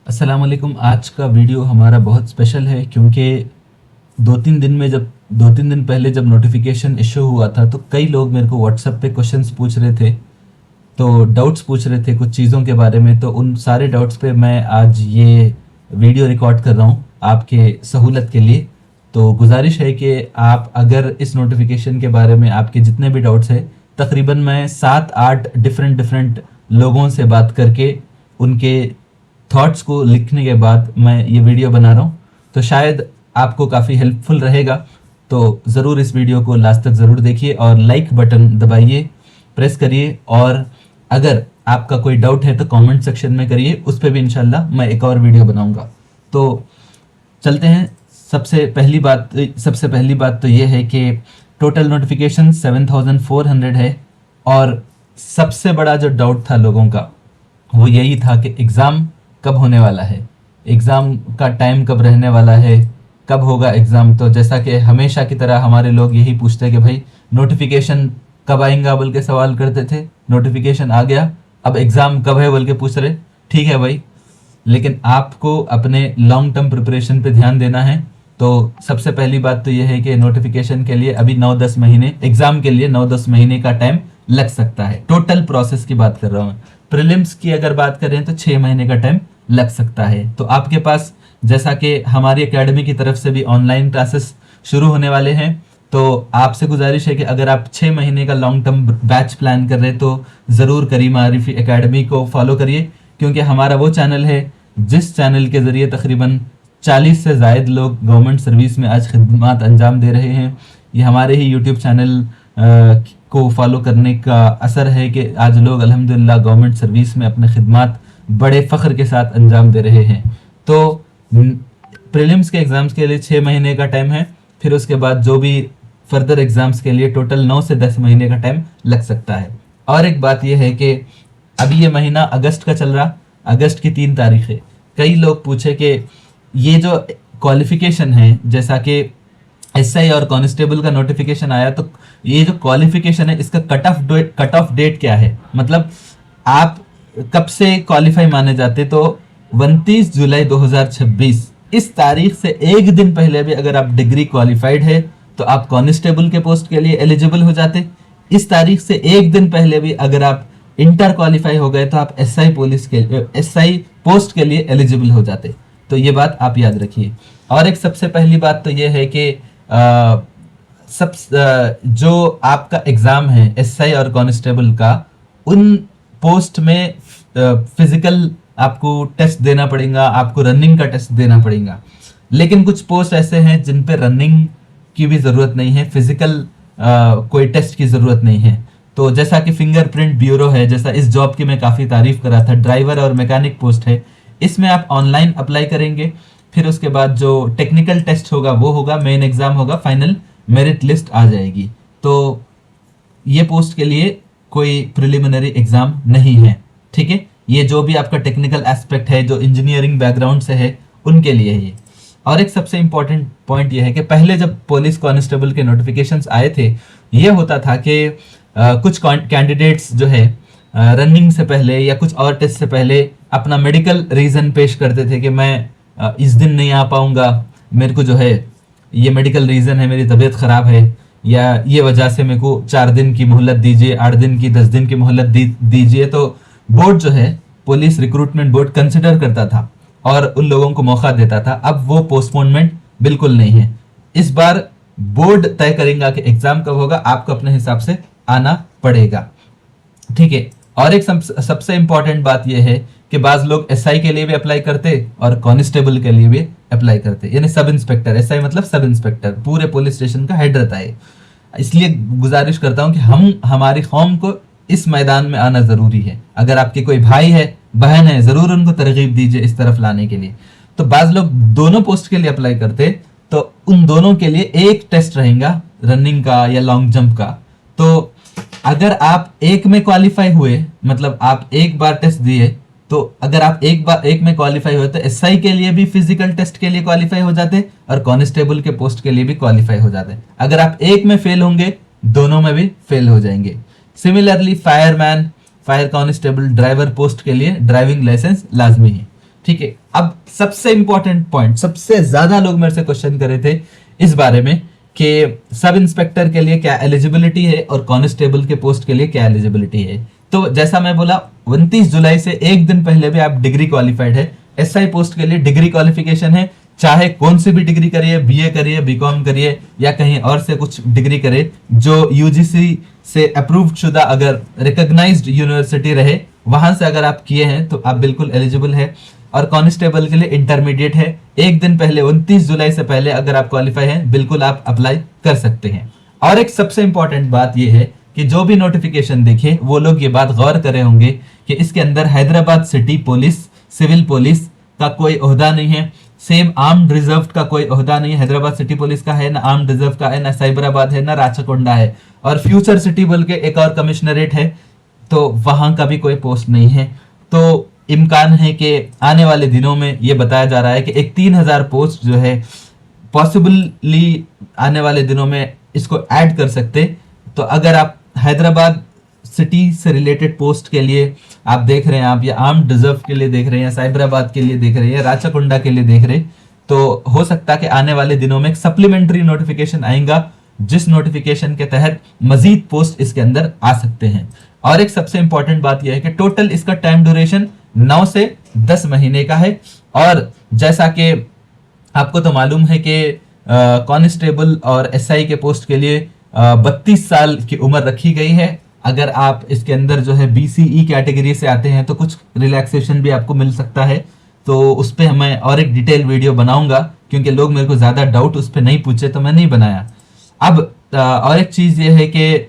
अस्सलाम वालेकुम। आज का वीडियो हमारा बहुत स्पेशल है क्योंकि दो तीन दिन पहले जब नोटिफिकेशन इशू हुआ था तो कई लोग मेरे को व्हाट्सएप पे क्वेश्चंस पूछ रहे थे, तो डाउट्स पूछ रहे थे कुछ चीज़ों के बारे में। तो उन सारे डाउट्स पे मैं आज ये वीडियो रिकॉर्ड कर रहा हूँ आपके सहूलत के लिए। तो गुजारिश है कि आप अगर इस नोटिफिकेशन के बारे में आपके जितने भी डाउट्स हैं, तकरीबन मैं 7-8 डिफरेंट डिफरेंट लोगों से बात करके उनके थॉट्स को लिखने के बाद मैं ये वीडियो बना रहा हूँ। तो शायद आपको काफ़ी हेल्पफुल रहेगा। तो ज़रूर इस वीडियो को लास्ट तक ज़रूर देखिए और लाइक बटन दबाइए, प्रेस करिए। और अगर आपका कोई डाउट है तो कमेंट सेक्शन में करिए, उस पर भी इंशाल्लाह मैं एक और वीडियो बनाऊंगा। तो चलते हैं। सबसे पहली बात तो ये है कि टोटल नोटिफिकेशन 7400 है। और सबसे बड़ा जो डाउट था लोगों का वो यही था कि एग्ज़ाम कब होने वाला है, एग्ज़ाम का टाइम कब रहने वाला है, कब होगा एग्ज़ाम। तो जैसा कि हमेशा की तरह हमारे लोग यही पूछते हैं कि भाई नोटिफिकेशन कब आएगा बोल के सवाल करते थे, नोटिफिकेशन आ गया, अब एग्ज़ाम कब है बोल के पूछ रहे। ठीक है भाई, लेकिन आपको अपने लॉन्ग टर्म प्रिपरेशन पे ध्यान देना है। तो सबसे पहली बात तो यह है कि नोटिफिकेशन के लिए अभी 9-10 महीने, एग्जाम के लिए 9-10 महीने का टाइम लग सकता है। टोटल प्रोसेस की बात कर रहा हूँ। प्रीलिम्स की अगर बात करें तो 6 महीने का टाइम लग सकता है। तो आपके पास, जैसा कि हमारी एकेडमी की तरफ से भी ऑनलाइन क्लासेस शुरू होने वाले हैं, तो आपसे गुजारिश है कि अगर आप 6 महीने का लॉन्ग टर्म बैच प्लान कर रहे हैं तो ज़रूर करीम आरिफी एकेडमी को फॉलो करिए, क्योंकि हमारा वो चैनल है जिस चैनल के ज़रिए तकरीबन 40 से ज़ायद लोग गवर्नमेंट सर्विस में आज खिदमत अंजाम दे रहे हैं। ये हमारे ही यूट्यूब चैनल को फॉलो करने का असर है कि आज लोग अल्हम्दुलिल्लाह गवर्नमेंट सर्विस में अपने खिदमत बड़े फ़ख्र के साथ अंजाम दे रहे हैं। तो प्रीलिम्स के एग्ज़ाम्स के लिए 6 महीने का टाइम है, फिर उसके बाद जो भी फर्दर एग्ज़ाम्स के लिए टोटल 9 से 10 महीने का टाइम लग सकता है। और एक बात यह है कि अभी ये महीना अगस्त का चल रहा, अगस्त की 3 तारीख है। कई लोग पूछे कि ये जो क्वालिफिकेशन है, जैसा कि एसआई और कांस्टेबल का नोटिफिकेशन आया, तो ये जो क्वालिफिकेशन है इसका कट ऑफ डेट क्या है, मतलब आप कब से क्वालिफाई माने जाते। तो 29 जुलाई 2026 इस तारीख से एक दिन पहले भी अगर आप डिग्री क्वालिफाइड है तो आप कांस्टेबल के पोस्ट के लिए एलिजिबल हो जाते। इस तारीख से एक दिन पहले भी अगर आप इंटर क्वालिफाई हो गए तो आप एसआई पोस्ट के लिए एलिजिबल हो जाते। तो ये बात आप याद रखिए। और एक सबसे पहली बात तो ये है कि जो आपका एग्ज़ाम है एसआई और कांस्टेबल का, उन पोस्ट में फिजिकल आपको टेस्ट देना पड़ेगा, आपको रनिंग का टेस्ट देना पड़ेगा। लेकिन कुछ पोस्ट ऐसे हैं जिन पे रनिंग की भी ज़रूरत नहीं है, फिजिकल कोई टेस्ट की ज़रूरत नहीं है। तो जैसा कि फिंगरप्रिंट ब्यूरो है, जैसा इस जॉब की मैं काफ़ी तारीफ करा था, ड्राइवर और मैकेनिक पोस्ट है, इसमें आप ऑनलाइन अप्लाई करेंगे। फिर उसके बाद जो टेक्निकल टेस्ट होगा वो होगा, मेन एग्ज़ाम होगा, फाइनल मेरिट लिस्ट आ जाएगी। तो ये पोस्ट के लिए कोई प्रिलिमिनरी एग्ज़ाम नहीं है, ठीक है। ये जो भी आपका टेक्निकल एस्पेक्ट है, जो इंजीनियरिंग बैकग्राउंड से है, उनके लिए है ये। और एक सबसे इम्पॉर्टेंट पॉइंट ये है कि पहले जब पुलिस कांस्टेबल के नोटिफिकेशंस आए थे, ये होता था कि कुछ कैंडिडेट्स जो है रनिंग से पहले या कुछ और टेस्ट से पहले अपना मेडिकल रीज़न पेश करते थे कि मैं इस दिन नहीं आ पाऊँगा, मेरे को जो है ये मेडिकल रीज़न है, मेरी तबीयत ख़राब है, या ये वजह से मेरे को 4 दिन की मोहलत दीजिए, 8 दिन की, 10 दिन की मोहलत दीजिए। तो बोर्ड जो है, पुलिस रिक्रूटमेंट बोर्ड कंसिडर करता था और उन लोगों को मौका देता था। अब वो पोस्टपोनमेंट बिल्कुल नहीं है। इस बार बोर्ड तय करेगा कि एग्ज़ाम कब होगा, आपको अपने हिसाब से आना पड़ेगा, ठीक है। और एक सबसे इंपॉर्टेंट बात यह है कि बाज लोग एसआई के लिए भी अप्लाई करते और कांस्टेबल के लिए भी अप्लाई करते, यानी सब इंस्पेक्टर, एसआई मतलब सब इंस्पेक्टर, पूरे पुलिस स्टेशन का हेड रहता है। इसलिए गुजारिश करता हूं कि हमारी कौम को इस मैदान में आना ज़रूरी है। अगर आपके कोई भाई है, बहन है, ज़रूर उनको तरगीब दीजिए इस तरफ लाने के लिए। तो बाज लोग दोनों पोस्ट के लिए अप्लाई करते, तो उन दोनों के लिए एक टेस्ट रहेगा, रनिंग का या लॉन्ग जंप का। तो अगर आप एक में क्वालिफाई हुए, मतलब आप एक बार टेस्ट दिए, तो अगर आप एक में क्वालिफाई हुए तो एसआई के लिए भी फिजिकल टेस्ट के लिए क्वालिफाई हो जाते और कांस्टेबल के पोस्ट के लिए भी क्वालिफाई हो जाते। अगर आप एक में फेल होंगे, दोनों में भी फेल हो जाएंगे। Similarly fireman, fire constable, driver post के लिए ड्राइविंग लाइसेंस लाजमी है, ठीक है। अब सबसे इंपॉर्टेंट पॉइंट, सबसे ज्यादा लोग मेरे से क्वेश्चन कर रहे थे इस बारे में कि सब इंस्पेक्टर के लिए क्या एलिजिबिलिटी है और कांस्टेबल के पोस्ट के लिए क्या एलिजिबिलिटी है। तो जैसा मैं बोला 29 जुलाई से एक दिन पहले भी आप डिग्री क्वालिफाइड है। एसआई पोस्ट के लिए डिग्री क्वालिफिकेशन है, चाहे कौन सी भी डिग्री करिए, बीए करिए, बीकॉम करिए या कहीं और से कुछ डिग्री करे, जो यूजीसी से अप्रूव्ड शुदा अगर रिकॉग्नाइज्ड यूनिवर्सिटी रहे वहां से अगर आप किए हैं तो आप बिल्कुल एलिजिबल है। और कांस्टेबल के लिए इंटरमीडिएट है, एक दिन पहले 29 जुलाई से पहले अगर आप क्वालिफाई हैं बिल्कुल आप अप्लाई कर सकते हैं। और एक सबसे इंपॉर्टेंट बात यह है कि जो भी नोटिफिकेशन देखे वो लोग ये बात गौर करे होंगे कि इसके अंदर Hyderabad city police, civil police का कोई ओहदा नहीं है, सेम आर्म्ड रिजर्व का कोई ओहदा नहीं है। हैदराबाद सिटी पुलिस का है ना, आर्म्ड रिजर्व का है ना, साइबराबाद है ना, राचकोंडा है। और फ्यूचर सिटी बोल के एक और कमिश्नरेट है, तो वहां का भी कोई पोस्ट नहीं है। तो इम्कान है कि आने वाले दिनों में ये बताया जा रहा है कि एक 3000 पोस्ट जो है पॉसिबली आने वाले दिनों में इसको ऐड कर सकते। तो अगर आप हैदराबाद सिटी से रिलेटेड पोस्ट के लिए आप देख रहे हैं, आप या आर्म्ड रिजर्व के लिए देख रहे हैं, या साइबराबाद के लिए देख रहे हैं, या राचाकोंडा के लिए देख रहे हैं, तो हो सकता है कि आने वाले दिनों में एक सप्लीमेंट्री नोटिफिकेशन आएगा जिस नोटिफिकेशन के तहत मजीद पोस्ट इसके अंदर आ सकते हैं। और एक सबसे इंपॉर्टेंट बात यह है कि टोटल इसका टाइम ड्यूरेशन 9 से 10 महीने का है। और जैसा कि आपको तो मालूम है कि कांस्टेबल और एसआई के पोस्ट के लिए 32 साल की उम्र रखी गई है। अगर आप इसके अंदर जो है बीसीई कैटेगरी से आते हैं तो कुछ रिलैक्सेशन भी आपको मिल सकता है। तो उस पर मैं और एक डिटेल वीडियो बनाऊंगा, क्योंकि लोग मेरे को ज्यादा डाउट उस पर नहीं पूछे तो मैं नहीं बनाया। अब और एक चीज ये है कि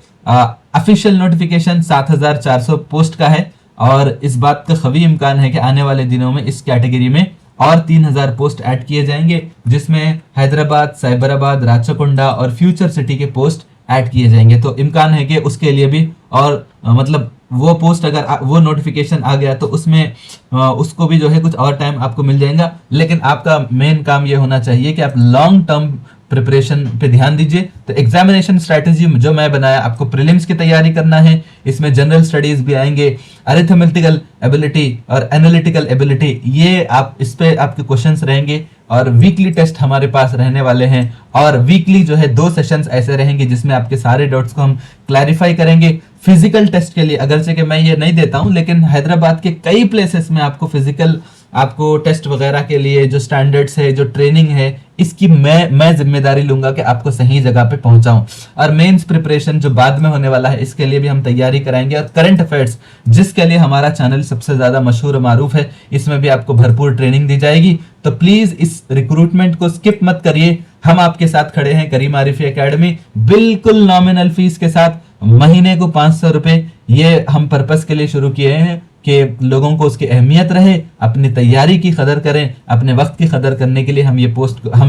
ऑफिशियल नोटिफिकेशन 7400 पोस्ट का है, और इस बात का खवी इम्कान है कि आने वाले दिनों में इस कैटेगरी में और 3000 पोस्ट ऐड किए जाएंगे, जिसमें हैदराबाद, साइबराबाद, राचकोंडा और फ्यूचर सिटी के पोस्ट ऐड किए जाएंगे। तो इम्कान है कि उसके लिए भी और मतलब वो पोस्ट अगर वो नोटिफिकेशन आ गया तो उसमें उसको भी जो है कुछ और टाइम आपको मिल जाएगा। लेकिन आपका मेन काम ये होना चाहिए कि आप लॉन्ग टर्म प्रिपरेशन पे ध्यान दीजिए। तो एग्जामिनेशन स्ट्रेटजी जो मैं बनाया, आपको प्रीलिम्स की तैयारी करना है, इसमें जनरल स्टडीज भी आएंगे, अरिथमेटिकल एबिलिटी और एनालिटिकल एबिलिटी, ये आप इस पे आपके क्वेश्चंस रहेंगे। और वीकली टेस्ट हमारे पास रहने वाले हैं, और वीकली जो है 2 सेशंस ऐसे रहेंगे जिसमें आपके सारे डाउट्स को हम क्लैरिफाई करेंगे। फिजिकल टेस्ट के लिए अगरचे कि मैं ये नहीं देता हूं, लेकिन हैदराबाद के कई प्लेसेस में आपको फिजिकल आपको टेस्ट वगैरह के लिए जो स्टैंडर्ड्स है, जो ट्रेनिंग है, इसकी मैं जिम्मेदारी लूंगा कि आपको सही जगह पे पहुंचाऊं। और मेंस प्रिपरेशन जो बाद में होने वाला है, इसके लिए भी हम तैयारी कराएंगे। और करंट अफेयर्स जिसके लिए हमारा चैनल सबसे ज्यादा मशहूर और मारूफ है, इसमें भी आपको भरपूर ट्रेनिंग दी जाएगी। तो प्लीज इस रिक्रूटमेंट को स्किप मत करिए। हम आपके साथ खड़े हैं, करीम आरिफी एकेडमी, बिल्कुल नॉमिनल फीस के साथ, महीने को 500 रुपए। ये हम पर्पस के लिए शुरू किए हैं कि लोगों को उसकी अहमियत रहे, अपनी तैयारी की कदर करें, अपने वक्त की कदर करने के लिए हम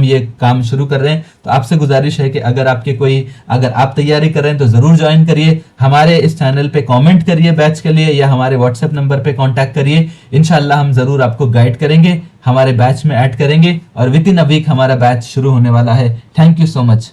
ये काम शुरू कर रहे हैं। तो आपसे गुजारिश है कि अगर आप तैयारी कर रहे हैं तो जरूर ज्वाइन करिए। हमारे इस चैनल पे कमेंट करिए बैच के लिए, या हमारे व्हाट्सएप नंबर पे कांटेक्ट करिए। इंशाल्लाह हम जरूर आपको गाइड करेंगे, हमारे बैच में ऐड करेंगे, और विद इन अ वीक हमारा बैच शुरू होने वाला है। Thank you so much.